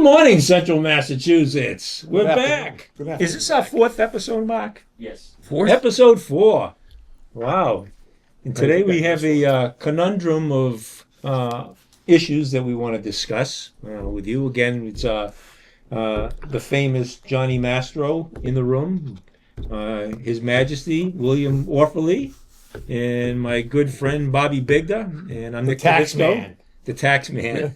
morning, Central Massachusetts. We're Good back. Good afternoon. Is this our fourth episode, Mark? Yes. Fourth? Episode 4. Wow. And today we have a conundrum of issues that we want to discuss with you. Again, it's the famous Johnny Mastro in the room, His Majesty William Orfaley, and my good friend Bobby Bigda, and I'm The Nick tax Nabisco, man. the tax man.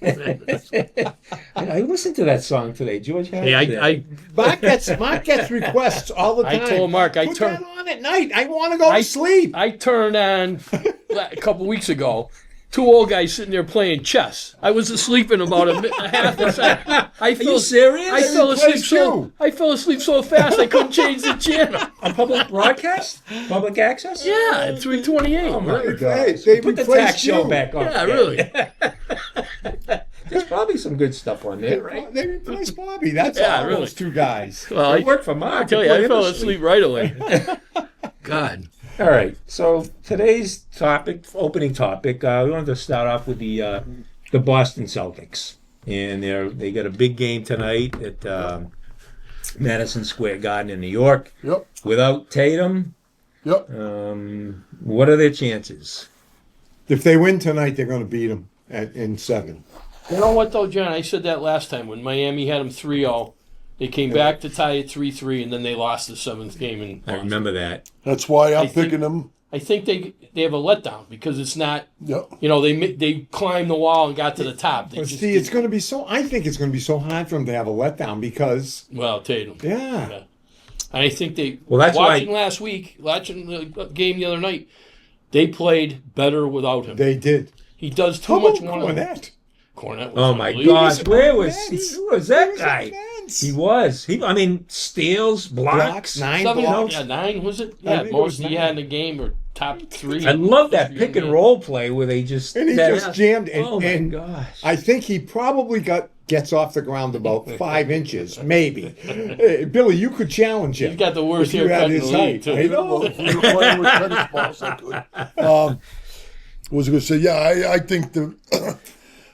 I listened to that song today, George. Hey, Mark gets requests all the I time. told Mark Put that on at night. I want to go to sleep. I turned on a couple weeks ago. 2 old guys sitting there playing chess. I was asleep in about a half a second. Are you serious? I fell asleep plays so too. I fell asleep so fast I couldn't change the channel. On public broadcast? Public access? Yeah, at 3:28. Oh my Hey, God. they Put the replaced tax show you. back on. Yeah, really. There's probably some good stuff on there, right? They replaced Bobby. That's Yeah, all. really. Those 2 guys. Well, It worked for Mark. I tell you, I fell asleep right away. God. All right. So today's opening topic, we wanted to start off with the Boston Celtics, and they got a big game tonight at Madison Square Garden in New York. Yep. Without Tatum, Yep. what are their chances? If they win tonight, they're going to beat them in 7. You know what, though, John? I said that last time when Miami had them 3-0. They came back to tie it 3-3, and then they lost the 7th game in Boston. I remember that. That's why I'm I think- picking them. I think they have a letdown because it's not. Yep. You know, they climbed the wall and got to the top. They But just see, it's going to be so. I think it's going to be so hard for them to have a letdown because, Tatum. yeah. And I think Well, that's watching why- last week, watching the game the other night, they played better without him. They did. He does too How much about one. Cornette? Cornette was Oh my unbelievable. gosh, where was immense. who was that He was guy? immense. He was. steals, blocks. 9 7, blocks. 9 was it? I Yeah, think it most was he 9. had in the game or top 3. I love that pick and roll play where they just And he just jammed. And, oh my and gosh! I think he probably gets off the ground about 5 inches, maybe. Hey, Billy, you could challenge him. He's got the worst if you haircut had in the his league, height. too. I know. Well, if we were playing with tennis balls, I could. Was going to say, yeah, I think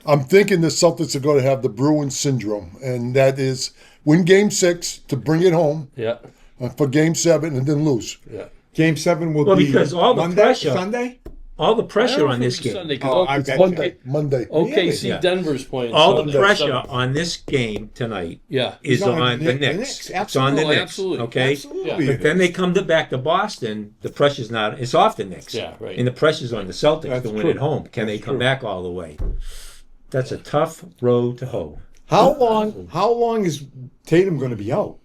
I'm thinking the Celtics are going to have the Bruins syndrome, and that is win Game 6 to bring it home Yeah, for Game 7 and then lose. yeah. Game 7 will Well, be because all the Monday, pressure- Sunday. all the I pressure don't on know if this it'll be game, Sunday, 'cause Oh, I bet Monday. you. Monday. OKC Yeah. Denver's playing. all Sunday, the pressure 7th. on this game tonight Yeah. is It's on on the the Knicks. Knicks. It's on the Absolutely, Knicks. absolutely. Okay. Absolutely. Yeah. But then they come back to Boston. The pressure's not. It's off the Knicks. Yeah, right. And the pressure's on the Celtics That's to win true. at home. Can they That's come true. back all the way? That's a tough road to hoe. How long is Tatum going to be out?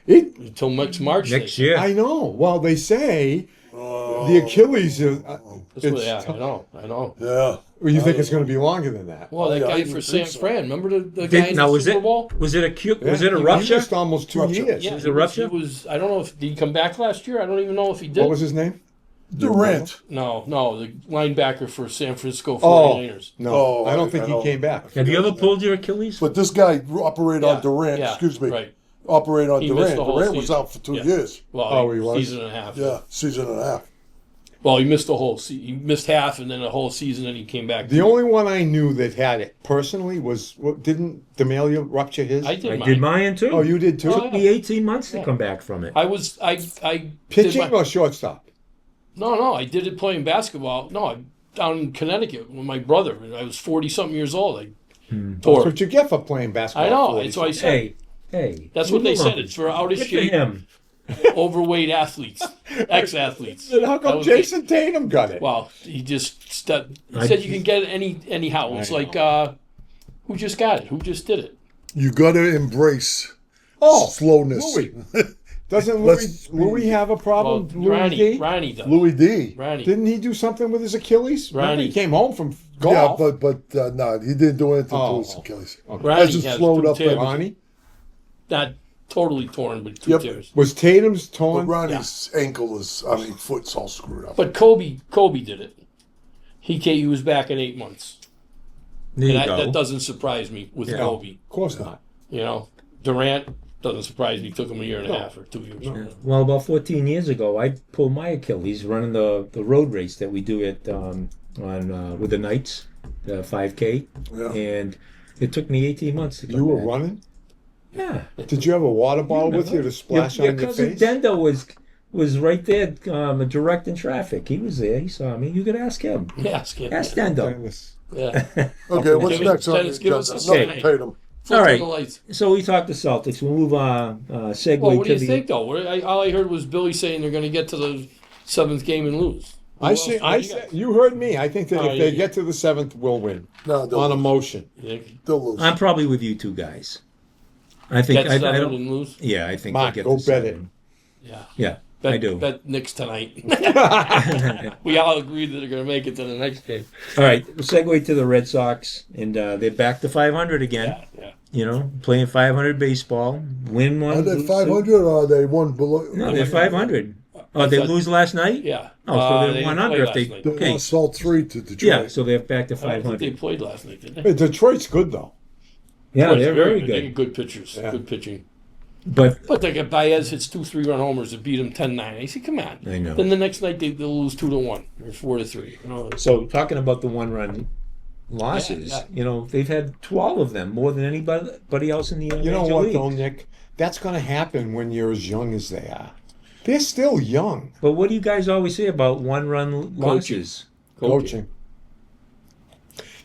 It, Until next March. Next they- year. I know. Well, they say the Achilles. That's what, yeah, I know. Yeah. Well, you think it's going to be longer than that? Well, that Yeah, I guy even for think San so. Fran, remember the guy in Now the was Super it Bowl? was it a cute was it a He rupture? missed almost 2 Rupture. years. Yeah, Was it a rupture? He was. I don't know if did he come back last year. I don't even know if he did. What was his name? Durant. No, the linebacker for San Francisco Oh, 49ers. no. Oh, I don't I think he don't- came back. Have you ever pulled your Achilles? But this guy operated Yeah, on Durant. yeah, Excuse me. Right. Operate on He missed Durant. the whole Durant was season. out for 2 Yeah. years. Well, Oh, he was? season and a half. Yeah, season and a half. Well, he missed the whole. He missed half, and then the whole season, and he came back. The only one I knew that had it personally was didn't D'Amelio rupture his? I did. I mine. did mine too. Oh, you did too. It took me 18 months to come back from it. I was. I did Pitching my- or shortstop? No, I did it playing basketball. No, down in Connecticut with my brother. I was 40-something years old. I That's tore. what you get for playing basketball. I know. 40. That's why I said. Hey. That's what they leave him said. alone. It's for out of Good for shape, him. overweight athletes, ex-athletes. Then how That come was Jason Tatum got it? Well, he just he I said you can get it anyhow. It's I like who just got it? Who just did it? You got to embrace Oh, slowness. Louis. Doesn't Let's- Louis have a Well, problem? Louis D? Ronnie does. Louis D. Ronnie. Didn't he do something with his Achilles? Remember Ronnie. he came home from Yeah, golf. but no, he didn't do anything Oh. to his Achilles. Ronnie I just has slowed two up tears. that- Ronnie? Not totally torn, but two Yep. tears. Was Tatum's But torn? Ronnie's ankle is, foot's all screwed up. But Kobe did it. He was back in 8 months. There you And go. that doesn't surprise me with Yeah. Kobe. Of course not. You know, Durant doesn't surprise me. It took him a year and a half or 2 years. Yeah. Well, about 14 years ago, I pulled my Achilles running the road race that we do at with the Knights, the 5K, Yeah. and it took me 18 months to come You were back. running? Yeah. Did you have a water bottle with you to splash your on your cousin face? Dendo was right there, directing traffic. He was there. He saw me. You could ask him. Yes, Ask Dendo. Dennis. yeah. Okay, what's Give next us- on the Dennis, give us agenda? a Nothing sign. paid 'em. Flip All on right. the lights. So we talked the Celtics. We'll move on. Segue Well, what to do you the. think, though? All I heard was Billy saying they're going to get to the 7th game and lose. Who I else see. do I you said got? you heard me. I think that Oh, if they yeah. get to the 7th, we'll win No, they'll on a lose. motion. You think They'll lose. I'm probably with you two guys. I think get I 7 don't. and lose? Yeah, I think Mark, they get go the bet 7. Yeah. Yeah, Bet, I do. Bet Knicks tonight. We all agreed that they're going to make it to the next game. All right, we'll segue to the Red Sox, and they're back to 500 again. Yeah. You know, playing 500 baseball, win one. Are they lose 500 or are they one below? two. No, they're 500. Oh, they thought- lose last night? Yeah. Oh, so they're they one didn't play under if last they. night. They Okay. lost all 3 to Detroit. Yeah, so they're back to I don't think they 500. played last night, did they? Hey, Detroit's good though. Yeah, they're very They good. get good pitchers, Yeah. good pitching. But But they got Baez hits 2 3-run homers to beat them 10-9. I say, come on. I know. Then the next night they'll lose 2-1 or 4-3. You know, so talking about the one-run losses, Yeah. you know, they've had 12 of them, more than anybody else in the You know Major what League. though, Nick? That's going to happen when you're as young as they are. They're still young. But what do you guys always say about one-run losses? Coaching.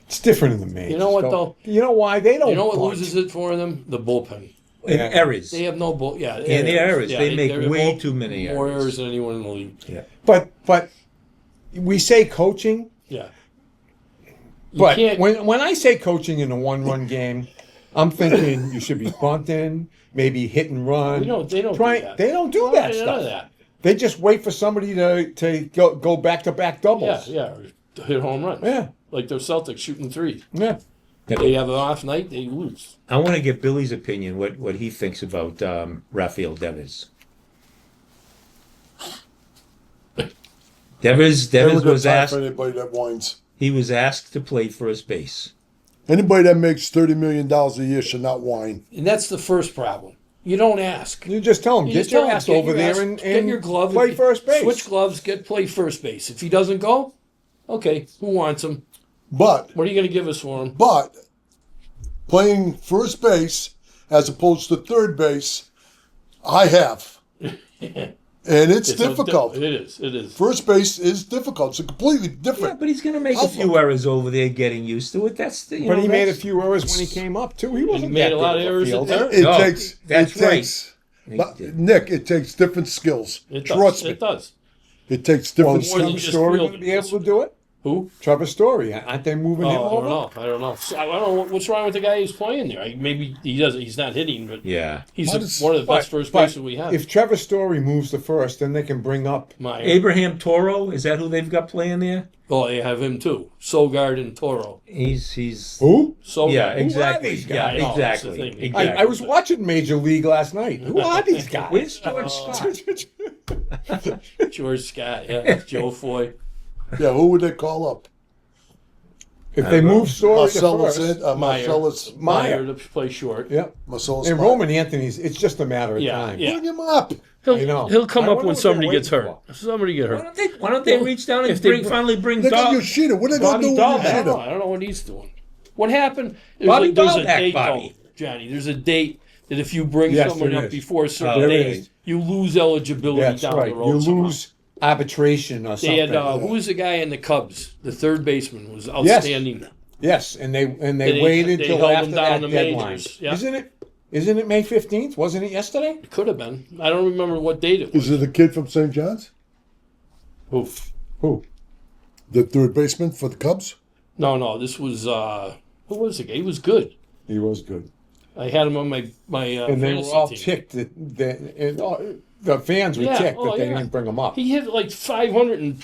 It's different in the majors. You know what, though? You know why they don't? you know what bunt. loses it for them? The bullpen. And Yeah. errors. They have no bull. Yeah, And the errors. They make they're way more- too many More errors. errors than anyone in the league. But we say coaching. Yeah. You But can't- when I say coaching in a one-run game, I'm thinking you should be bunting, maybe hit and run. They don't do Try- that. They don't do that None stuff. of that. They just wait for somebody to go back-to-back Yeah, doubles. yeah. Or hit home runs. Yeah. Like the Celtics shooting threes. Yeah. They have an off night, they lose. I want to get Billy's opinion, what he thinks about Rafael Devers. Devers Never got was time asked. for anybody that whines. He was asked to play first base. Anybody that makes $30 million a year should not whine. And that's the first problem. You don't ask. You just tell them, You get just your tell him, ass get over your there ass- and get your glove, play and first base. Switch gloves, play first base. If he doesn't go, okay, who wants him? But What are you going to give us for him? playing first base as opposed to third base, I have. And it's difficult. It is. It is. First base is difficult. It's completely Yeah, different. but he's going to make a Outlook. few errors over there, getting used to it. That's the. But he made a few errors when he came up too. He wasn't made that a lot good of errors fielder. at third. It No, takes. that's it takes. He But, did. Nick, it takes different skills. It does. Trust me. It does. It takes Well, different is more than Trevor just Story field- going to be able to do it? Who? Trevor Story, aren't they moving Oh, him I over? don't know. I don't know. So, I don't know what's wrong with the guy who's playing there. Maybe he doesn't. He's not hitting, but Yeah. he's How does- one of the best first But basemen we have. if Trevor Story moves to first, then they can bring up. Meyer. Abraham Toro, is that who they've got playing there? Oh, they have him too. Sogard and Toro. He's. Who? Sogard. Yeah, exactly. these Yeah, guys? No, that's the exactly. thing. Exactly. I was watching Major League last night. Who are these guys? Where's George Scott? George Scott. Yeah, Joe Foy. Yeah, who would they call up? If they move Story to Marcellus, first, Marcellus, Meyer to play short. yeah. Marcellus. And Meyer. Roman Anthony's, it's just a matter of Yeah, time. yeah. Bring him up. I know. He'll come I up wonder when what somebody they're gets waiting hurt. Somebody get hurt. Why don't they reach down and If they finally bring They got Dog? Yoshida. What are they going to Bobby do Dahl with back. I don't know. Yoshida? I don't know what he's doing. What happened? Bobby there's Dahl a back, date, Bobby. though, Johnny. There's a date that if you bring Yes, someone there up is. before a certain There date, is. you lose eligibility That's down right. the road. You somehow. lose arbitration or They something. had who was the guy in the Cubs? The third baseman was outstanding. Yes, and they They- waited they till held after them down that in the deadline. majors, yeah. Isn't it May 15th? Wasn't it yesterday? It could have been. I don't remember what date it was. Is it the kid from St. John's? Who? Who? The third baseman for the Cubs? No. This was who was the guy? He was good. He was good. I had him on my And they were fantasy all team. ticked the fans were Yeah, ticked oh, that they yeah. didn't bring him up. He hit like 500 and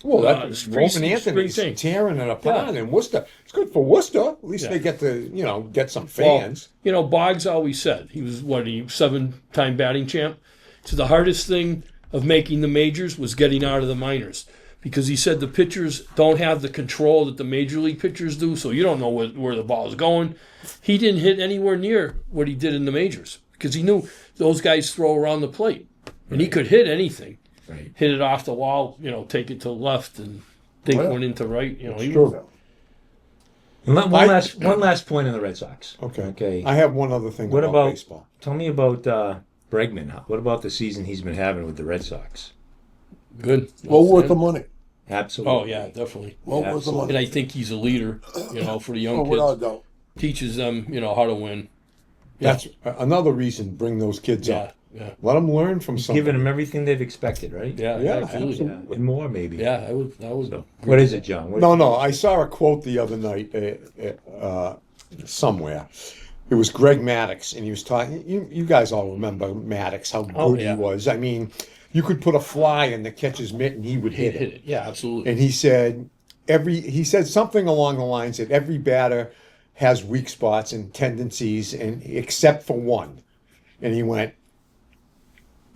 Well, spring- Roman Anthony's spring thing. tearing it apart in Worcester. It's good for Worcester. At least Yeah. they get to, get some Well, fans. Boggs always said he was 7-time batting champ. So the hardest thing of making the majors was getting out of the minors, because he said the pitchers don't have the control that the major league pitchers do. So you don't know where the ball is going. He didn't hit anywhere near what he did in the majors because he knew those guys throw around the plate, and he could hit anything. Right. Hit it off the wall, take it to left and think Oh, yeah. one into right. He True. And one last point on the Red Sox. Okay. I have one other thing What about baseball. Tell me about Bregman. What about the season he's been having with the Red Sox? Good. Well worth the money. Absolutely. Oh yeah, definitely. Well worth the money. And I think he's a leader, for the young Oh, without a kids. doubt. Teaches them, how to win. That's another reason. Bring those kids up. Yeah. Let them learn from something. Giving them everything they've expected, right? Yeah, Yeah, absolutely. Yeah, and more maybe. Yeah, I would. So, what is it, John? No. I saw a quote the other night somewhere. It was Greg Maddux, and he was talking. You guys all remember Maddux, how good yeah. he was. I mean, you could put a fly in the catcher's mitt, and he would hit it. Yeah, absolutely. And he said something along the lines that every batter has weak spots and tendencies, and except for one. And he went,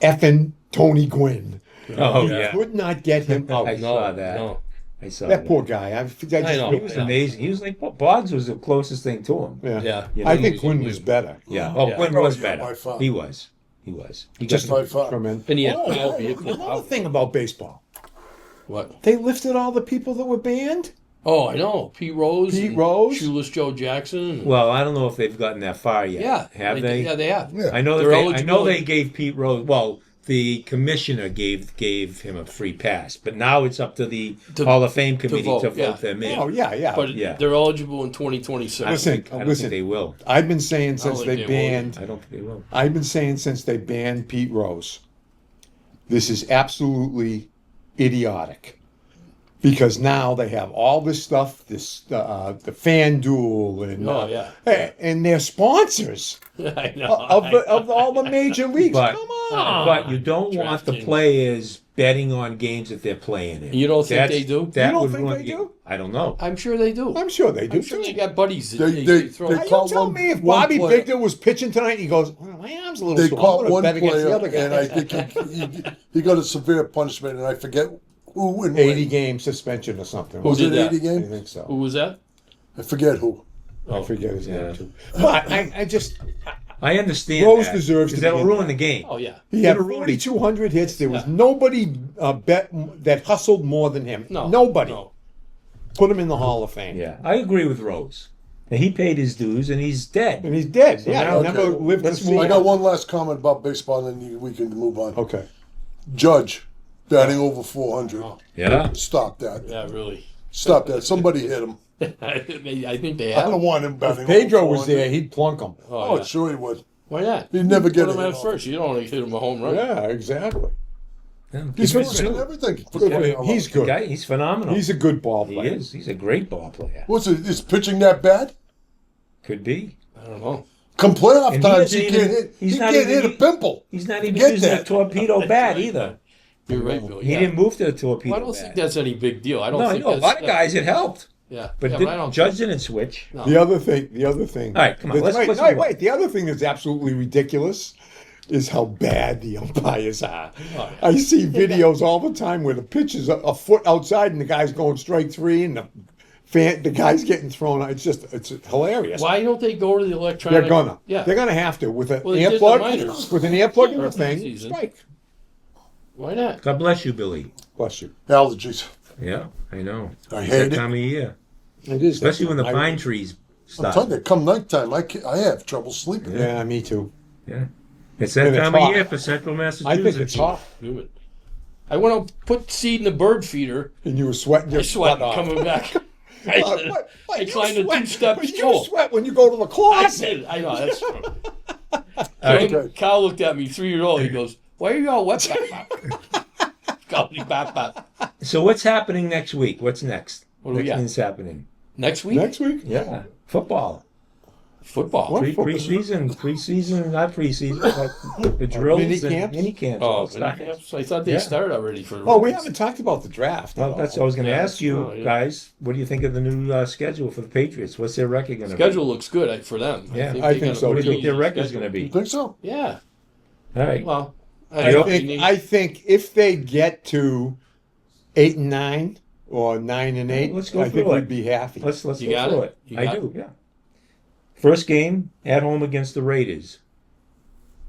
effing Tony Gwynn. Oh, You yeah. could not get him out. I saw that. No. I saw That poor guy. I just know. He was amazing. He was like Boggs was the closest thing to him. Yeah. Yeah. You know, I he think was Gwynn was better. Yeah. Oh, Yeah. Quinn was Yeah, better. by far. He was. He Just got- by far. Tremendous. And he had Oh, 12 vehicles. another thing about baseball. What? They lifted all the people that were banned. Oh, I know. Pete Rose. Pete and Rose? Shoeless Joe Jackson. Well, I don't know if they've gotten that far yet. Yeah. Have they? Yeah, they have. Yeah. I know that They're I eligible. know they gave Pete Rose. Well, the commissioner gave him a free pass, but now it's up to the Hall of Fame committee to vote, yeah. them in. Oh, yeah. But Yeah. they're eligible in 2026. Listen, I don't listen. think they will. I've been saying I since don't they think they will. banned. I don't think they will. I've been saying since they banned Pete Rose. This is absolutely idiotic. Because now they have all this stuff, the FanDuel and Oh, yeah. and their sponsors I know. of all the major leagues. But, Come on. but you don't want the DraftKings. players betting on games that they're playing in. You don't think they do? That You don't would think ruin they you. do? I don't know. I'm sure they do. I'm sure they do. I'm sure too. they got buddies that They throw. they Now, call you tell one- me if one Bobby player- Bigler was pitching tonight, he goes, "Oh, my arm's a little They sore. caught I'm gonna one bet against the player, other guy." and I think he got a severe punishment, and I forget who and 80 when. game suspension or something. Was did it that? 80 I games? think so. Who was that? I forget who. I forget his yeah. name too. But I just I understand Rose that, deserves to because that'll be in ruin that. the game. Oh yeah. he had It'll ruin it. 4,200 hits. There was Yeah. nobody that hustled more than him. No. Nobody. No. Put him in the Hall of Fame. Yeah, I agree with Rose. And he paid his dues, and he's dead. And he's dead. So yeah, now- he never Okay. lived to Let's see move I it. got one last comment about baseball, and then we can move on. Okay. Judge batting over 400. Yeah. Stop that. Yeah, really. Stop that. Somebody hit him. I think they I have. don't want him batting If Pedro over was 400. there, he'd plunk him. Oh, yeah. sure he would. Why not? He'd never get Put him it at off. first. You don't want to hit him a home run. Yeah, exactly. Yeah. He's Give him first his in due. everything. He's The good. guy, he's phenomenal. He's a good ball he player. is. He's a great ball player. What's it? Is pitching that bad? Could be. I don't know. Come playoff And he times, doesn't he even- can't hit. he's He not can't even- hit a pimple. He's not even Forget using that. a torpedo bat either. You're right, Bill. He Yeah. didn't move to the torpedo Well, I don't bat. think that's any big deal. I don't No, I think know. A that's lot of guys it helped. Yeah. But yeah, didn't- I don't Judge didn't switch. No. The other thing. All right, come on, let's move on. wait. The other thing that's absolutely ridiculous is how bad the umpires are. Oh, yeah. I see videos all the time where the pitch is a foot outside and the guy's going straight three and the guy's getting thrown out. It's hilarious. Why don't they go to the electronic? They're gonna. Yeah. They're gonna have to with an Well, they did the earplug. minors. With an earplug in Or the thing. preseason. Strike. Why not? God bless you, Billy. Bless you. Allergies. Yeah, I know. I It's hate that it. time of year. It is. Especially when the I- pine trees I'm telling start. you, come nighttime, I have trouble sleeping. Yeah, me too. Yeah. It's that And it's time of hot. year for Central I Massachusetts. think it's hot. Do it. I went to put seed in the bird feeder. And you were sweating your I sweat butt off. coming back. I, I you climbed a sweat, 2-step but you stool. sweat when you go to the I closet. did. I know, that's true. Okay. Kyle looked at me, 3-year-old. He goes, "Why are you all wet?" Golly, bap, bap. So what's happening next week? What's next? What do we Next got? thing's happening. Next week? Next week? Yeah. Football. Football. What? Preseason, not preseason, but the drills Mini and camps? mini camps. Oh, all started. I thought they Yeah. started already for. Oh, we haven't talked about the draft. Well, that's I was going to Yeah, ask you oh, yeah. guys. What do you think of the new schedule for the Patriots? What's their record going to be? Schedule looks good for them. Yeah, I they think got a so. What do you pretty think their easy record's schedule. going to You be? think so? Yeah. All right. Well, I think if they get to 8-9 or 9-8, Let's go I think through it. we'd be happy. Let's You go got through it? it. You I got do. Yeah. First game at home against the Raiders.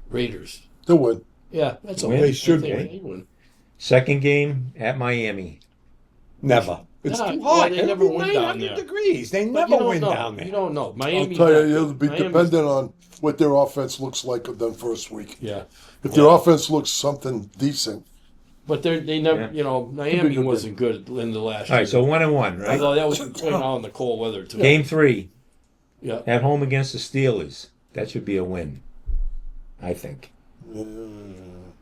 Raiders. They would. Yeah, that's Win. okay. They should I think win. they win. Second game at Miami. Never. It's Nah, too well, hot. they It'll never be win down 900 there. degrees. They But never you don't win know. down there. You don't know. I'll Miami. tell you, it'll be Miami's- dependent on what their offense looks like of them first week. Yeah, If their offense looks something decent, but they never. Yeah. You know, Miami good wasn't good in the last All year. right, so 1-1, right? Although that was playing out in the cold weather too. Game 3 Yeah. at home against the Steelers. That should be a win, I think.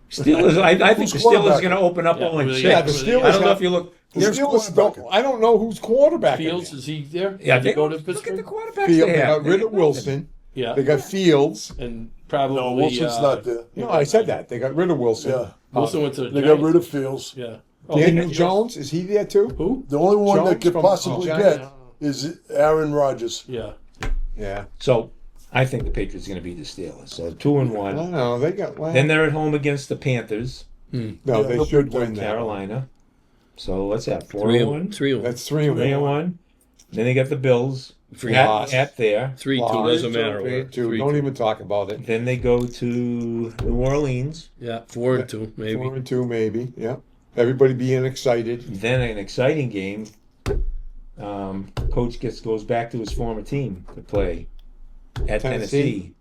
Steelers. I think the Who's Steelers are quarterback? going to open up Yeah, 0-6. yeah, the I Steelers don't know have- if you look. The There's Steelers quarterback. don't. I don't know who's quarterback. Fields, is he there? Yeah, Did he they go to look at the Pittsburgh? quarterbacks Field, they they have. got rid They of got Wilson. Yeah. They got Fields. And probably no, Wilson's not there. No, I said that. They got rid of Wilson. Yeah, Wilson went to the they Giants. got rid of Fields. Yeah. Daniel he- Jones, is he there too? Who? The only one that Jones could from possibly Giants. get is Aaron Rodgers. Yeah. Yeah. So I think the Patriots are going to beat the Steelers. So 2-1. I don't know. They got. Well, Then they're at home against the Panthers, no, Yeah, they they'll should beat them. win that. Carolina. So what's that? 3-1. 4-1. 3-1. That's 3-1. 3-1. Then they got the Bills Loss. at there. 3-2. Doesn't matter. 3-2. 3-2. Don't even talk about it. Then they go to New Orleans. Yeah. 4-2 maybe. 4-2 maybe. Yeah. Everybody being excited. Then an exciting game. Coach goes back to his former team to play at Tennessee.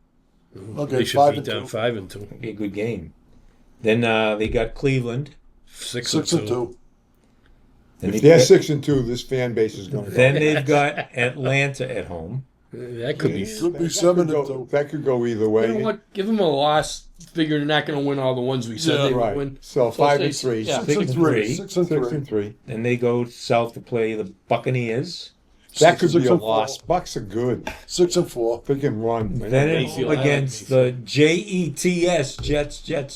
Tennessee. Okay, They should 5 beat and them 2. 5-2. A good game. Then they got Cleveland. 6 6 and 2. Then, If they they're got- 6-2, this fan base is going to. then they've got Atlanta at home. That could be. Could be 7-2. That could go either way. You know what? Give them a loss. Figure they're not going to win all the ones we said Yeah, they would Right. win. So 5-3. stay- yeah. 6 and 6 3. and 6 and 6 3. and 3. Then they go south to play the Buccaneers. That could be 6 a and 4. loss. Bucks are good. 6 and 4. They can run. Then at Mayfield, home I like against the Jets.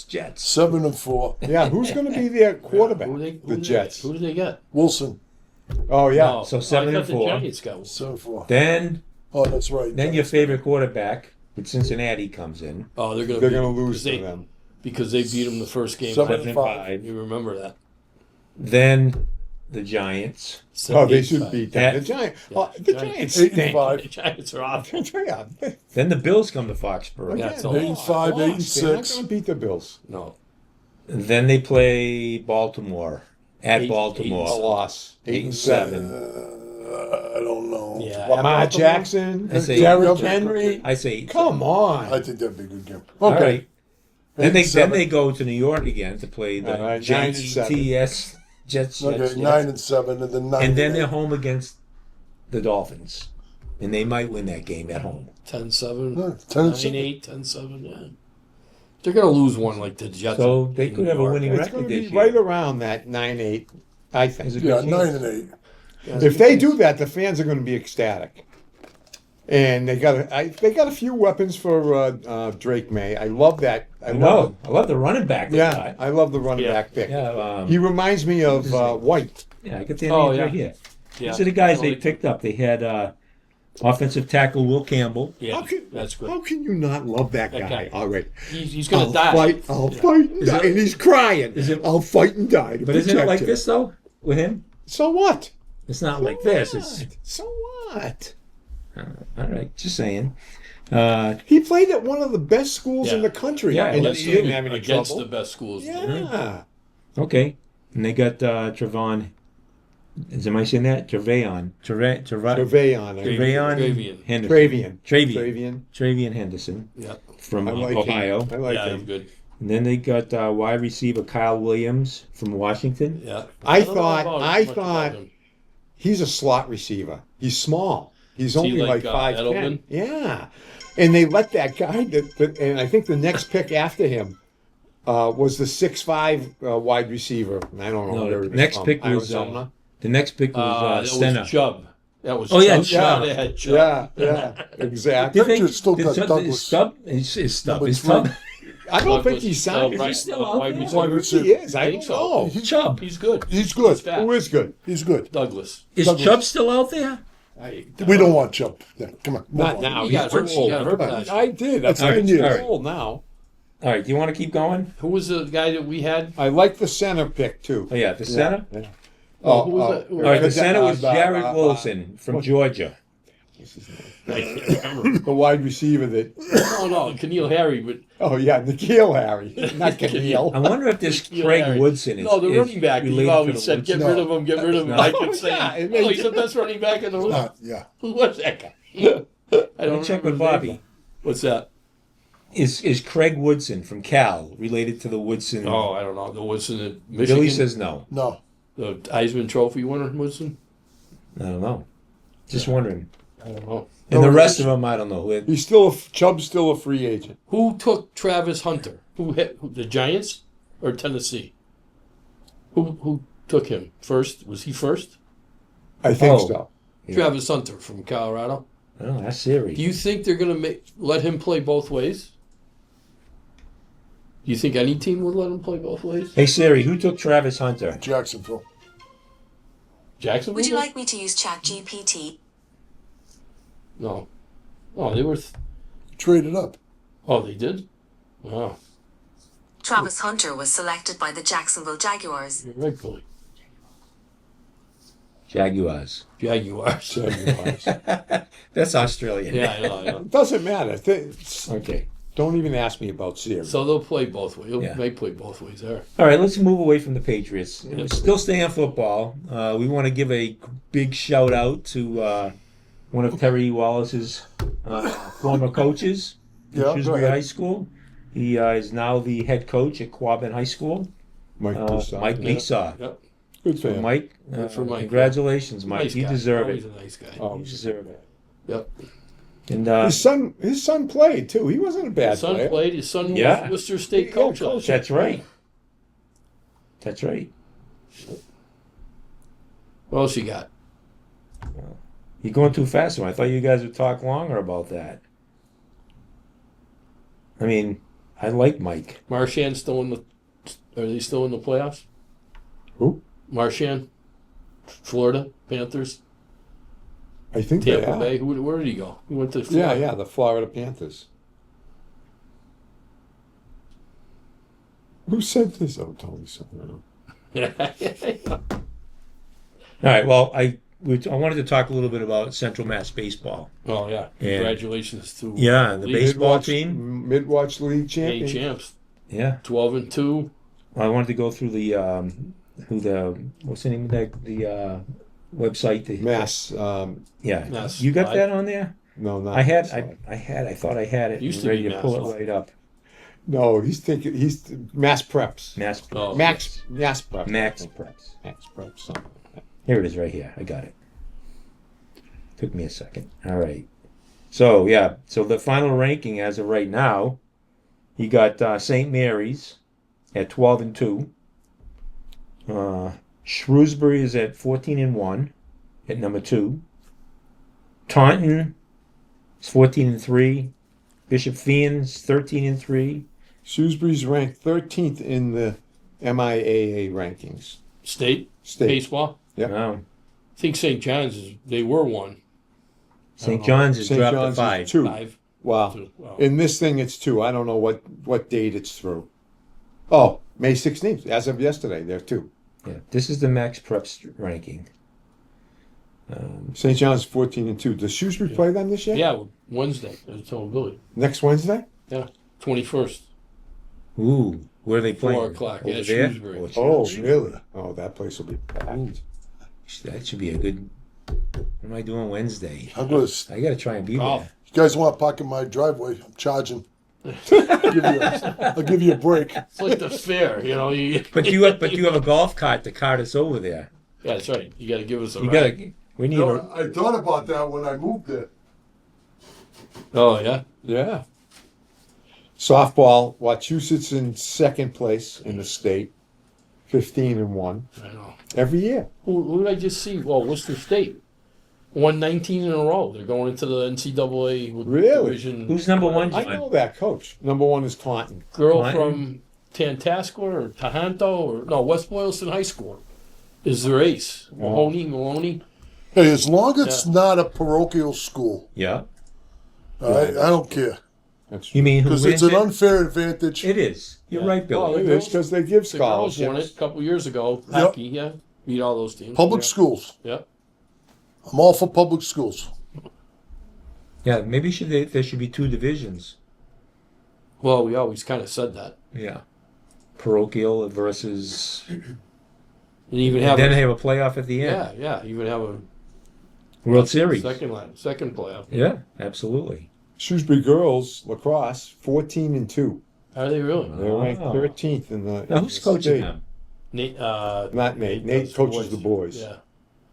Jets. 7 and 4. Yeah, who's going to be their quarterback? The Jets. Who do they get? Wilson. Oh yeah. Oh, So I 7 and thought 4. The Giants got one. 7 and 4. Then Oh, that's right. your favorite quarterback with Cincinnati comes in. Oh, they're going They're going to lose to them. because they beat them the first game. 7 7 and 5. You remember that? Then the Giants. Oh, they 8-5. should beat them. The That- Giants. Yeah, Oh, the Giants. Giants 8 and stink. 5. The Giants are awful. Yeah. Then the Bills come to Foxborough. Yeah, it's a 8 and 5, 8 and They're not 6. going to beat the Bills. No. Then they play Baltimore at Eight- Baltimore. A loss. 8 and 7. I don't know. Yeah. Lamar Jackson, I say- Derrick Henry. I say Come on. I think that'd be a good game. All Okay. right. Then 8 they and 7. then they go to New York again to play the All right, 9 and 7. Jets. Jets. Okay, 9 and 7, and then 9 And then and they're 8. home against the Dolphins, and they might win that game at home. 10-7. Yeah, 10 and 7. 9-8, 10-7, yeah. They're going to lose one like the Jets. So they in could New have a York. winning It's record going to this be year. right around that 9-8, I think. Is it- Yeah, 9 and 8. If they do that, the fans are going to be ecstatic. And they got a few weapons for Drake May. I love that. I know. I love the running back. they Yeah, got. I love the running Yeah. back pick. Yeah. He reminds me of White. Yeah, I got the names Oh, yeah. right here. Yeah. These are the guys I they like- picked up. They had offensive tackle Will Campbell. Yeah, How can, that's good. How can you not love that guy? guy. All right. He's going I'll to die. fight. I'll fight and die. And he's crying. I'll fight and die. To But isn't it protect like him. this though with him? So what? It's not like this. It's So what? all right. Just saying. He played at one of the best schools in Yeah. the country. Yeah, and against he didn't have any against trouble. the best schools. Yeah. Okay. And they got Trevon. Am I saying that? Trevayon. Trevayon. Travian. Henderson. Travian. Travian Henderson Yeah. from I like Ohio. him. I like Yeah, he's him. good. And then they got wide receiver Kyle Williams from Washington. Yeah. I don't know thought- about I much about thought- him. He's a slot receiver. He's small. He's he only like, like 5'10". Edelman? Yeah. And they let that guy, and I think the next pick after him was the 6'5" wide receiver. And I don't know No, where the he was next from. pick was Arizona. the next pick That was Stena. was Chubb. That was Oh, yeah, Chubb. Chubb. They had Chubb. Yeah, exactly. Did they- Patriots still did got Chubb- Douglas. Is Stubb? Is Stubb? Number Is 3. Stubb? I don't think he's signed. Is he still out wide there? receiver? Wide receiver. He is. I think don't so. know. Chubb. He's good. He's good. fat. Who is good? He's good. Douglas. Is Douglas. Chubb still out there? We don't want Chubb. Yeah, come on. move Not on. now. He He's got too hurt. He old. got hurt last year. I did. That's All right, 10 years all right. old now. All right. Do you want to keep going? Who was the guy that we had? I like the center pick too. Oh yeah, the center. Yeah. Oh, who was that? All right, the center was uh, Jared uh, Wilson from Georgia. What's his name? I can't remember. The wide receiver that. No, Keneal Harry, but Oh yeah, Nikhil Harry, not I Keneal. wonder if this Keneal Craig Harry. Woodson is No, the is running back. You related to always the said, Woodson. get rid of him, get rid of him. No. I could say, Yeah, it oh, made- he's the best running back in the league. Yeah. Who was that guy? I Let don't me check remember with his name. Bobby. What's that? Is Craig Woodson from Cal related to the Woodson? Oh, I don't know. The Woodson at Michigan. Billy says no. No. The Heisman Trophy winner, Woodson? I don't know. Just wondering. I don't know. And No, the rest it's- of them, I don't know. He's still Chubb's still a free agent. Who took Travis Hunter? The Giants or Tennessee? Who took him first? Was he first? I think Oh. so. Yeah. Travis Hunter from Colorado. Oh, that's serious. Do you think they're going to let him play both ways? Do you think any team would let him play both ways? Hey Siri, who took Travis Hunter? Jacksonville. Jacksonville? Would you like me to use ChatGPT? No. Oh, they were. Traded up. Oh, they did? Wow. Travis Hunter was selected by the Jacksonville Jaguars. You're right, Billy. Jaguars. Jaguars. Jaguars. That's Australian. Yeah, I know. It doesn't matter. Okay. Don't even ask me about Siri. So they'll play both ways. Yeah. They play both ways there. All right, let's move away from the Patriots. Yeah. Still staying on football. We want to give a big shout out to one of Terry Wallace's former coaches in Yeah, go Shrewsbury ahead. High School. He is now the head coach at Quabbin High School. Mike Bissau. Mike Yeah. Besau. Yep. Good for So him. Mike, Good for Mike. congratulations, Mike. Nice You guy. deserve Always it. a nice guy. Oh, You deserve it. Yep. And his son played too. He wasn't a bad His son player. played. His son Yeah. was Worcester State Yeah, coach. coach. that's right. That's right. What else you got? You're going too fast. I thought you guys would talk longer about that. I mean, I like Mike. Marchand still in the? Are they still in the playoffs? Who? Marchand, Florida Panthers, I think they Tampa are. Bay. Where did he go? He went to Yeah, Florida. yeah, the Florida Panthers. Who said this? Oh, Tony said it. All right. Well, I wanted to talk a little bit about Central Mass baseball. Oh yeah! Yeah. Congratulations to Yeah, the League baseball Midwatch- team. Midwatch League A champion. champs. Yeah. 12-2. I wanted to go through what's the name of the website? Mass. Yeah. Mass You got Live. that on there? No, not. I thought I had it. Used to ready be to Mass pull Live. it right up. No, he's Mass Preps. Mass Oh. Max Preps. Max Preps. Max Preps. Something like that. Here it is right here. I got it. Took me a second. All right. So, yeah. So the final ranking as of right now, you got St. Mary's at 12-2. Shrewsbury is at 14-1 at number 2. Taunton is 14-3. Bishop Fion's 13-3. Shrewsbury's ranked 13th in the MIAA rankings. State State. baseball. Yep. Wow. I think St. John's they were one. St. John's is St. dropped John's to 5. is 2. 5. Wow. 2. Wow. In this thing, it's 2. I don't know what date it's through. Oh, May 16th. As of yesterday, they're 2. Yeah. This is the Max Preps ranking. St. John's 14-2. Does Shrewsbury play them this year? Yeah, Wednesday. I was telling Billy. Next Wednesday? Yeah, 21st. Ooh, where are they playing? 4 o'clock Over at there? Shrewsbury. Oh, really? Oh, that place will be packed. That should be a good. What am I doing Wednesday? I'm gonna. I got to try and be Golf. there. You guys want to park in my driveway? I'm charging. I'll give you a break. It's like the fair, you know. But you have a golf cart to cart us over there. Yeah, that's right. You got to give us a You ride. got. We need. No, I thought about that when I moved there. Oh, yeah? Yeah. Softball, Wachusett's in second place in the state, 15-1 I know. every year. Who did I just see? Well, Worcester State. Won 19 in a row. They're going into the NCAA Really? division. Who's number one, I John? know that coach. Number 1 is Taunton. Girl Clinton? from Tantascwa or Tahanto or no West Boylston High School is their ace. Maloney. Hey, as long as it's not a parochial school, Yeah. I don't care. That's You mean who Because wins it's an it? unfair advantage. It is. You're Yeah. right, Billy. Oh, it is because they give The girls won it a scholarships. couple years ago. Hockey, yeah. Beat all those teams. Public schools. Yeah. I'm all for public schools. Yeah, maybe there should be two divisions. Well, we always kind of said that. Yeah. Parochial versus... And even have And then have a playoff at the end. yeah, even have a World Series. second playoff. Yeah, absolutely. Shrewsbury girls lacrosse 14-2. Are they really? They're ranked Wow. 13th in the. Now, who's in the coaching state. them? Nate, Not Nate. Nate does coaches the boys. Yeah,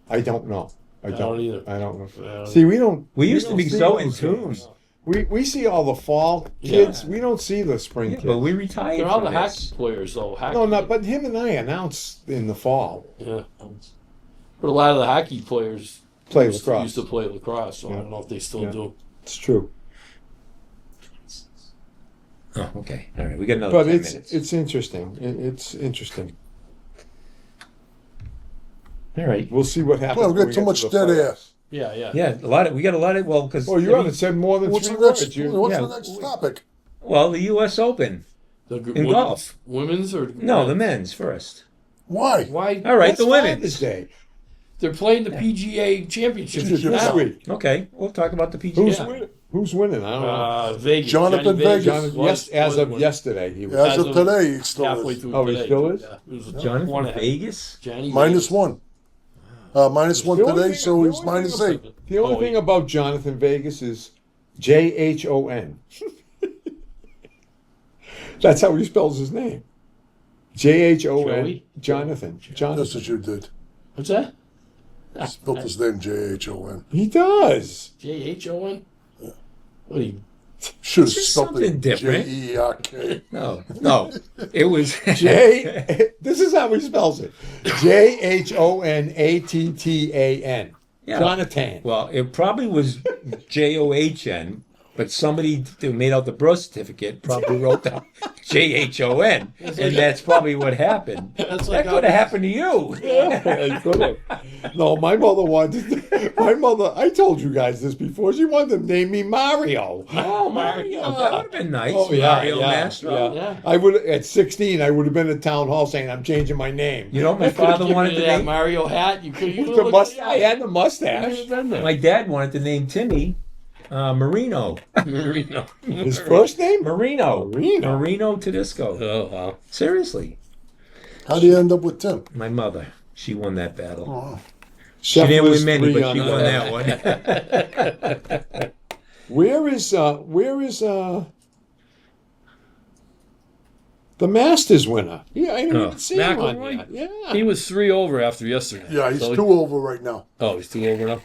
I don't know. I don't either. I don't know. I don't- See, we don't. We used to don't be see so in those tune. games. We see all the fall kids. Yeah. We don't see the spring Yeah, kids. but we retired they're all from the this. hockey players though. Hockey, No, not. But him and I announced in the fall. yeah. But a lot of the hockey players Play used lacrosse. to play lacrosse, so I Yeah. don't know if they still Yeah. do. It's true. Oh, okay. All right, we got another But 10 it's minutes. it's interesting. It's interesting. All right. We'll see what happens. Well, we when got too get much to the dead playoffs. air. Yeah. Yeah, we got a lot of, well, because... Well, you haven't said more than What's three the next? words. You- What's yeah. the next topic? Well, the U.S. Open. In golf. Women's or No, the men's first. Why? Why? All right, That's the women's. Father's Day. They're playing the PGA Championship This This now. week. Okay, we'll talk about the PGA. Who's Yeah. winning? Who's winning? I don't know. Vegas. Jonathan Johnny Vegas. Jonathan, was- as was of winning. yesterday, he was. As As of of today, he still Halfway is. through Oh, he today. still is? Yeah, it was one Jonathan ahead. Vegas? Johnny Minus Vegas. one. Minus one The only today, thing- so the he's only minus thing 8. The only Oh, thing he- about Jonathan Vegas is JHON. That's how he spells his name. JHON. Joey? Jonathan. That's Jonathan. what you did. What's that? Spelled his name Jhon. He does. JHON? What are you? Should have It's just spelled something it different. Jerk. No. It was... This is how he spells it. JHONATTAN. Yeah. Jonathan. Well, it probably was JOHN, but somebody who made out the birth certificate probably wrote down JHON, and that's probably what happened. That's That could have happened to you. He could have. No, my mother wanted. My mother. I told you guys this before. She wanted to name me Mario. Oh, Mario, that would have been nice. Oh, yeah, Mario yeah, Mastro. Yeah. I would at 16. I would have been at town hall saying I'm changing my name. You know, my father wanted to that name... Mario hat. You could. With the mustache. I had the mustache. My dad wanted to name Timmy Marino. Marino. His first name? Marino. Marino. Marino Tedesco. Oh wow. Seriously. How do you end up with Tim? My mother. She won that battle. Oh, She Chef didn't was win many, 3 but she on won that. that one. Where is the Masters winner? Yeah, I didn't Oh, even see him on McIlroy? yet. Yeah. He was 3 over after yesterday. yeah, he's So 2 over right now. Oh, he's 2 over now.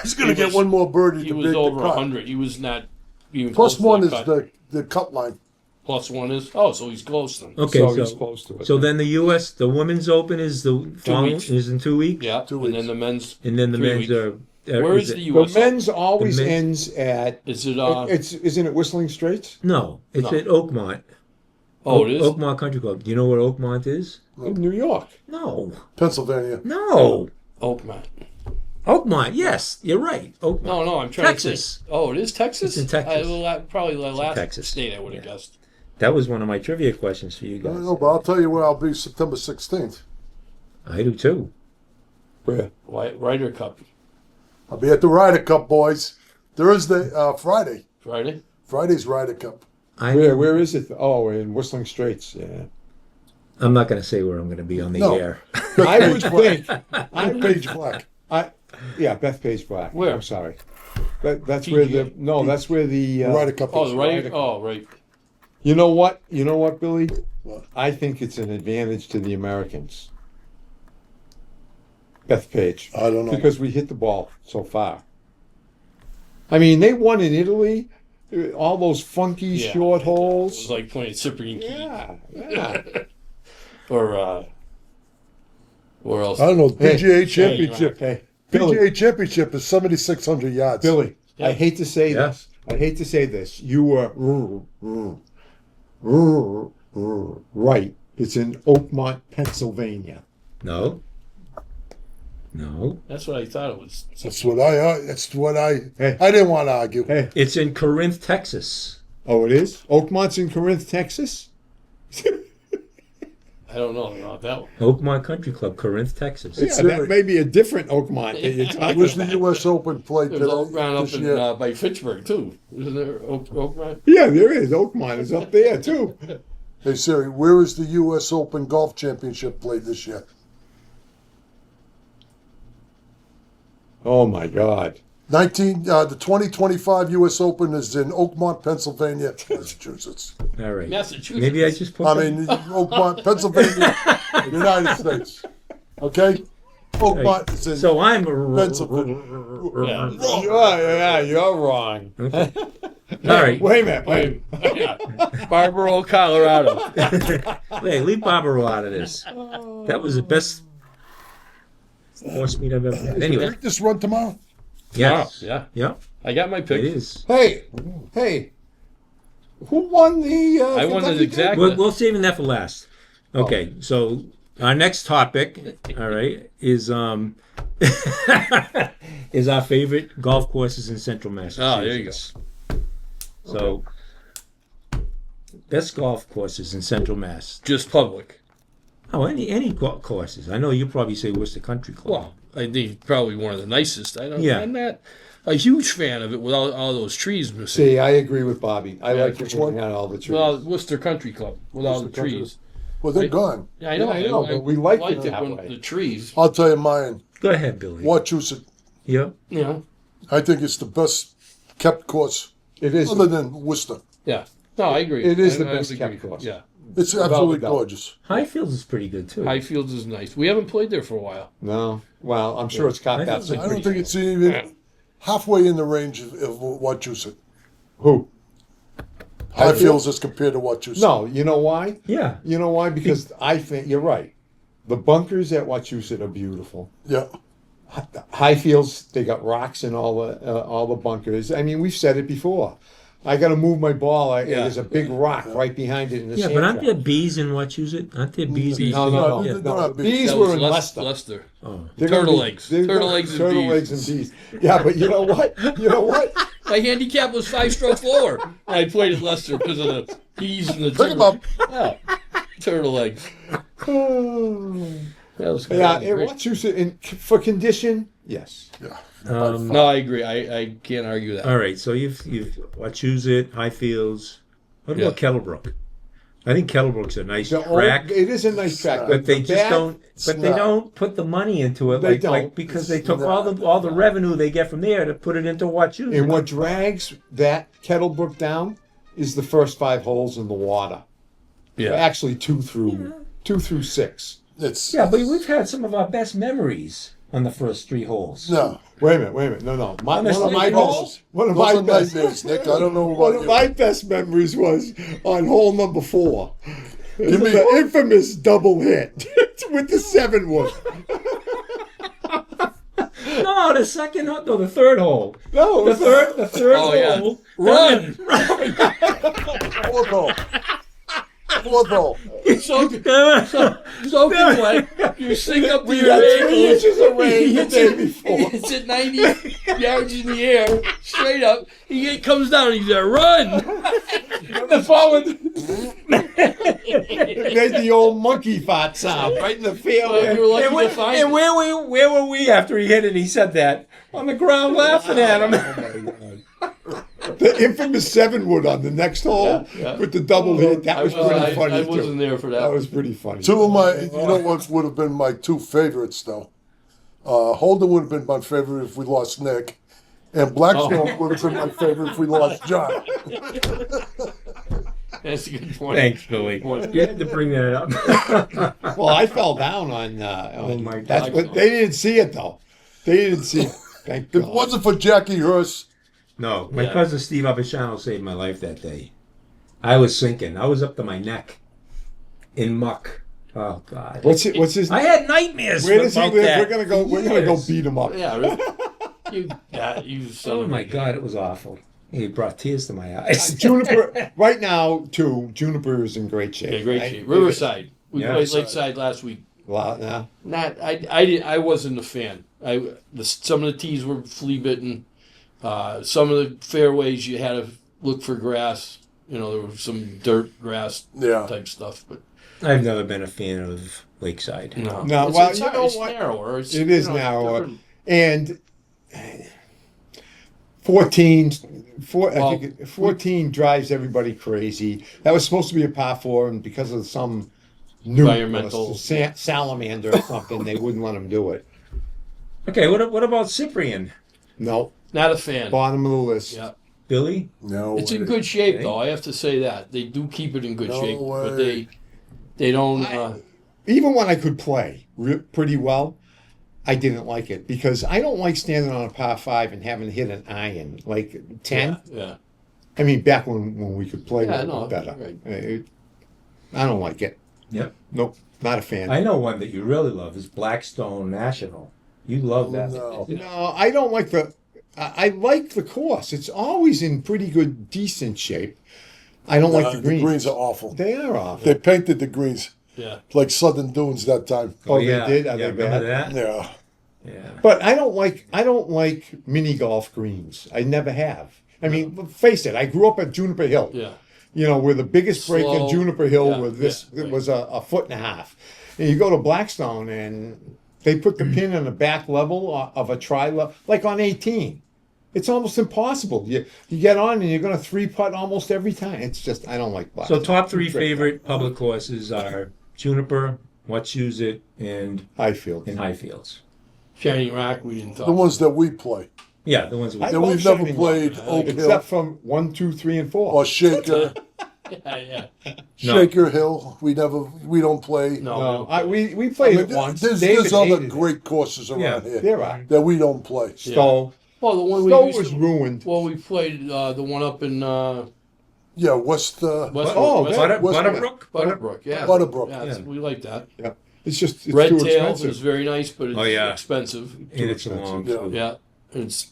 He's going to He get was- one more birdie He to was break over the cut. 100. He was not even Plus close to 1 the is cut. the cut line. Plus 1 is. Oh, so he's close then. Okay, so he's so, close to it. so then the U.S. the Women's Open is the following, weeks. is in 2 weeks, Yeah. 2 And weeks. then the men's. and then the 3 men's weeks. are. Where is it- the the U.S. men's always The ends at. Is it? It's isn't it Whistling Straits? No, it's No. at Oakmont. Oh, it is. Oakmont Country Club. Do you know where Oakmont is? In New York. No, Pennsylvania. no. Oakmont. Oakmont. Yes, you're right. Oakmont. No, I'm trying Texas. to think. Oh, it is Texas? It's in Texas. Probably the last Texas. state I would have Yeah. guessed. That was one of my trivia questions for you I don't guys. know, but I'll tell you where I'll be September 16th. I do too. Where? Ryder Cup. I'll be at the Ryder Cup, boys. Thursday, Friday. Friday? Friday's Ryder Cup. Where is it? Oh, in Whistling Straits. Yeah. I'm not going to say where I'm going to be on the No. air. I would think. Page Black. Yeah, Bethpage Black. Where? I'm sorry. That's where the that's where the Ryder Cup Oh, is. the Ryder Ryder Cup. Oh, right. You know what? You know what, Billy? What? I think it's an advantage to the Americans. Bethpage. I don't know. Because we hit the ball so far. I mean, they won in Italy. All those funky Yeah. short It was holes. like playing Cyprian Key. Yeah. Or, where else? I don't know. Hey, PGA Championship. Okay. Billy, PGA Championship is 7,600 yards. Billy, Yeah. I hate to say Yeah. this. I hate to say this. You were right. It's in Oakmont, Pennsylvania. No. No. That's what I thought it was. That's what I. That's what I. Hey. I didn't want to argue. Hey. It's in Corinth, Texas. Oh, it is? Oakmont's in Corinth, Texas? I don't know about that one. Oakmont Country Club, Corinth, Texas. Yeah, that may be a different Oakmont that you're talking Where's the about. U.S. Open played There's today? Oakmont up this in, year? by Fitchburg, too. Isn't there Oakmont? Yeah, there is. Oakmont is up there, too. Hey Siri, where is the U.S. Open Golf Championship played this year? Oh, my God. The 2025 U.S. Open is in Oakmont, Pennsylvania, Massachusetts. All right. Massachusetts. Maybe I just put I that- mean, Oakmont, Pennsylvania, United States. Okay? Oakmont is in So I'm Pennsylvania. Yeah. You're wrong. Okay. All right. Wait a minute. Wait. Yeah. Barbaro, Colorado. Hey, leave Barbaro out of this. That was the best horse meet I've ever had. Anyway, Break this run tomorrow. yes. Yeah. Yeah, I got my it pick. is. Hey. Who won the I won it Kentucky exactly. We'll save that for last. Okay, so our next topic, all right, is is our favorite golf courses in Central Massachusetts. Oh, there you go. So, best golf courses in Central Mass. Just public. Oh, any courses. I know you probably say Worcester Country Club. Well, I think probably one of the nicest. Yeah. I'm not a huge fan of it without all those trees missing. See, I agree with Bobby. I like which it one? when we had all the trees. Well, Worcester Country Club with all the Worcester Country- trees. Well, they're Right. gone. Yeah, I know. Yeah, I know, but we liked it that when way. the trees. I'll tell you mine. Go ahead, Billy. Wachusett. Yeah. You know. I think it's the best kept course It is. other than Worcester. Yeah. No, I agree. It is the I would best agree. kept course. Yeah. It's Without absolutely a doubt. gorgeous. Highfields is pretty good too. Highfields is nice. We haven't played there for a while. No. Well, I'm sure it's got I that. think- I don't think it's even halfway in the range of Wachusett. Who? Highfields as compared to Wachusett. No. You know why? Yeah. You know why? Because I think you're right. The bunkers at Wachusett are beautiful. Yeah. Highfields, they got rocks in all the bunkers. I mean, we've said it before. I got to move my ball. There's a big rock right behind it in the Yeah, sand but aren't trap. there bees in Wachusett? Aren't there bees? in No, No, no, they no. don't have big- Bees That were was in Leicester. Leicester. Oh. They're gonna Turtle be- eggs. they're Turtle gonna- eggs and turtle bees. eggs and bees. Yeah, but you know what? You know what? My handicap was 5 strokes lower. I played at Leicester because of the bees and the Pick 'em up. Yeah. Turtle eggs. That was Yeah, great. and Wachusett for condition, yes. Yeah. No, I agree. I can't argue that. All right, so you've Wachusett, Highfields. What about Kettlebrook? I think Kettlebrook's a nice track, It is a nice track, but they the just bad- don't. But they not. don't put the money into it, They like don't. because they It's took all the revenue they get from there to put it into Wachusett. And what drags that Kettlebrook down is the first 5 holes in the water. Yeah. Actually, 2 through 6. It's Yeah, but we've had some of our best memories on the first 3 holes. no. Wait a minute. No. One of my holes? one of Those my are best nightmares, Nick. I don't know one about of you. my best memories was on hole number 4. Give me- the infamous double hit with the 7-wood. No, the second hole, no, the third hole. No, The third Oh, yeah. hole. Run! Fourth hole. Fourth hole. So good, like you sink up to we your got 3 ankle. inches of rain the hits day it- before. He hits it 90 yards in the air, straight up. He comes down and he's there, run! The following it made the old monkey fart sound right in the field. Well, you were lucky And, where, to find and it. where were we after he hit it? He said that on the ground, laughing at him. The infamous 7-wood on the next hole Yeah. with the double hit. That was pretty funny I too. wasn't there for that. That was pretty funny. Two of my, you know what would have been my 2 favorites though? Holden would have been my favorite if we lost Nick, and Blackstone would have been my favorite if we lost John. That's a good point. Thanks, Billy. You had to bring that up. Well, I fell down on. my God. That's what they didn't see it though. They didn't see it. Thank If it God. wasn't for Jackie Hurst, No, my Yeah. cousin Steve Avishano saved my life that day. I was sinking. I was up to my neck in muck. Oh God! What's his? I had nightmares Where does he about live? that. We're gonna go. We're gonna go Years. beat him up. Yeah, really. You son Oh of my a- God! It was awful. He brought tears to my eyes. Juniper right now too. Juniper is in great shape. Yeah, great right? shape. Riverside. We Yeah. played Lakeside last week. Well, yeah. Not, I wasn't a fan. Some of the tees were flea bitten. Some of the fairways you had to look for grass. You know, there was some dirt grass yeah. type stuff. But I've never been a fan of Lakeside. No, No, it's, well, it's, you know it's what? narrower. It's, It is you know, narrower. different- And 14, Well, 14 drives everybody crazy. That was supposed to be a par 4, and because of some new Environmental- salamander or something, they wouldn't let them do it. Okay, what about Cyprian? No, Not a fan. bottom of the list. Yeah. Billy? No, It's in way. good shape, Okay. though. I have to say that they do keep it in good No shape, but way. they don't. Even when I could play pretty well, I didn't like it because I don't like standing on a par 5 and having to hit an iron like 10. Yeah. I mean, back when we could play Yeah, with no, it better. right. I don't like it. Yep. Nope, not a fan. I know one that you really love is Blackstone National. You love that. No. No, I don't like I like the course. It's always in pretty good, decent shape. I don't like the greens. The greens are awful. They are awful. They painted the greens Yeah. like Southern Dunes that time. Oh, yeah. they did? Are Yeah, they remember bad? that? Yeah. Yeah. But I don't like mini golf greens. I never have. I mean, face it. I grew up at Juniper Hill. Yeah. You know, where the biggest break Slow. in Juniper Hill Yeah, was this yeah, right. was a foot and a half. And you go to Blackstone and they put the pin on the back level of a tri level, like on 18. It's almost impossible. You get on and you're going to 3-putt almost every time. It's just I don't like So Blackstone. top 3 favorite public courses are Juniper, Wachusett, and Highfield. Highfields. Shining Rock, we didn't talk. The ones that we play. Yeah, the ones that I we That love we've never Shining played Rock, Oak except Hill from 1, 2, 3, and 4. or Shaker. Yeah. Shaker Hill. We don't play. No. No, we I played mean, it once. there's David other hated it. great courses around Yeah, here There are. that we don't play. Stowe. Well, the one we Stowe used was to, ruined. well, we played the one up in Yeah, West West. Oh, West that- West- Butterbrook? Butterbrook. Yeah. Butterbrook. Yeah, Yeah. we like that. Yeah. It's just it's Red too Tails expensive. is very nice, but it's Oh, yeah. expensive. And it's expensive. long. Yeah. too. Yeah. It's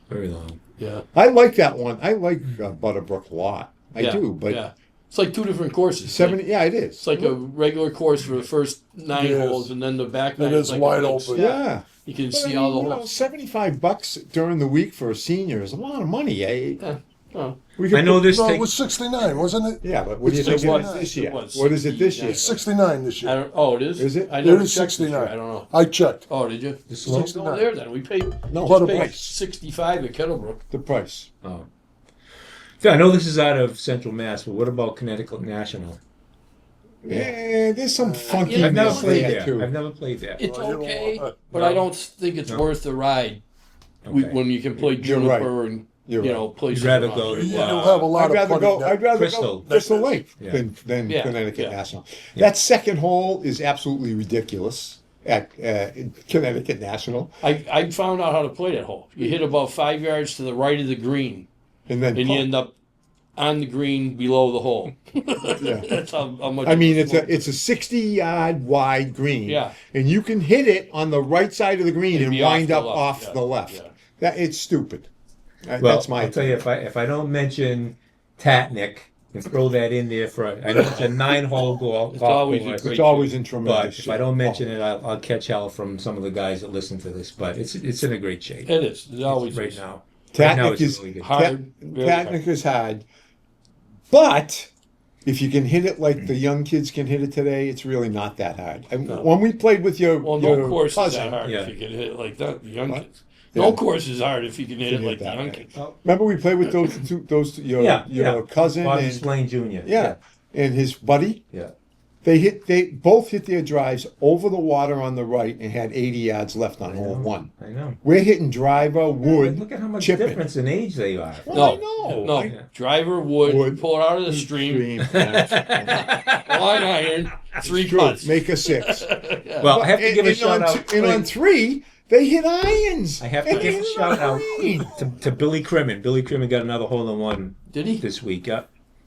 Very long. yeah. I like that one. I like Butterbrook a lot. I Yeah, do, but yeah. It's like two different courses. 70. Yeah, it is. It's like a regular course for the first 9 Yes. holes, and then the back It nine is is like wide a big open. stack. Yeah. You can But see I all mean, the you know, holes. $75 during the week for a senior is a lot of money. Eh? Yeah. Oh. We could I know put- this No, it takes. was 69, wasn't it? Yeah, but what do you It's think it 69. is this year? It was What is it this 69. year? It's 69 this I year. don't. Oh, it is. Is it? I It never is checked this year. 69. I don't know. I checked. Oh, did you? The slope? Oh, there then. We paid. No, What just a paid price. 65 at Kettlebrook. the price. Oh. Yeah, I know this is out of Central Mass, but what about Connecticut National? Yeah, there's some funky. Yeah, I've never no, played there there. too. I've never played there. It's Well, you know, okay, but no. I don't think it's No. worth the ride Okay. when you can play You're right. Juniper and You're you know right. places. You'd rather around go here. to, You'll have a lot I'd of rather putting go. I'd rather Crystal. go Crystal Like Lake Yeah. than Yeah, Connecticut yeah. National. That second hole is absolutely ridiculous at Connecticut National, I found out how to play that hole. You hit about 5 yards to the right of the green, and then and you end up on the green below the hole. Yeah. That's how much. I mean, it's a 60-yard wide green, Yeah. and you can hit it on the right side of the green It'd and be off wind the up left, off yeah, the left. yeah. That it's stupid. Well, That's my. I'll tell you, if I don't mention Tatnick and throw that in there for, I know it's a 9-hole golf always a course, great- It's always in but tremendous. if I don't mention it, I'll catch hell from some of the guys that listen to this. But it's in a great shape It is. It always right is. now. Right now Tatnick it's is really good. Hard, very Tatnick is hard, but if you can hit it like the young kids can hit it today, it's really not that hard. And when we played with your, Well, your no course is cousin, that hard Yeah. if you can hit it like that. The young What? kids. Yeah. No course is hard if you can hit it Can like hit the that young right. kids. remember we played with those two, your cousin Bobby and Slane Jr. and his buddy. Yeah. They both hit their drives over the water on the right and had 80 yards left on I hole know. one. I know. We're hitting driver, wood, Look at how much chipping. difference in age they are. Well, No, I know. no. Driver wood, Wood. pull it out of the stream, line iron, 3 True. putts. Make a 6. Well, I have to give a and shout on out. and on 3, they hit irons. I have to And give they a hit shout out green. to Billy Crimmin. Billy Crimmin got another hole in one Did he? this week. Yeah.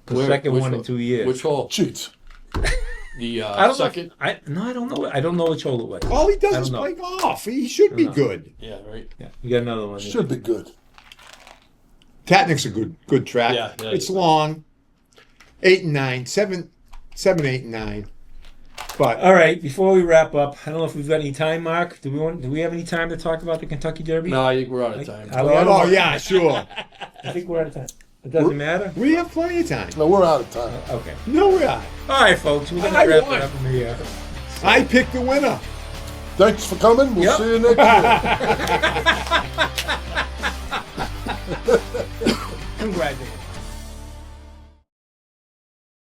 The Where? second Which one in hole? 2 years. Which hole? Cheats. The I don't second? know. I don't know. I don't know which hole it was. All he I does don't is know. play golf. He should be know. good. Yeah, right. Yeah, you got another one. Should be good. Tatnick's a good track. Yeah, yeah, It's yeah. long. 8 and 9, 7, 8 and 9. But All right. Before we wrap up, I don't know if we've got any time, Mark. Do we have any time to talk about the Kentucky Derby? No, I think we're out of time. I oh yeah, sure. think we're out of time. It doesn't matter? We have plenty of time. No, we're out of time. Okay. No, we're not. All right, folks. We're going I to wrap won. it up from here. I picked the winner. Thanks for coming. We'll Yep. see you next year. Congratulations.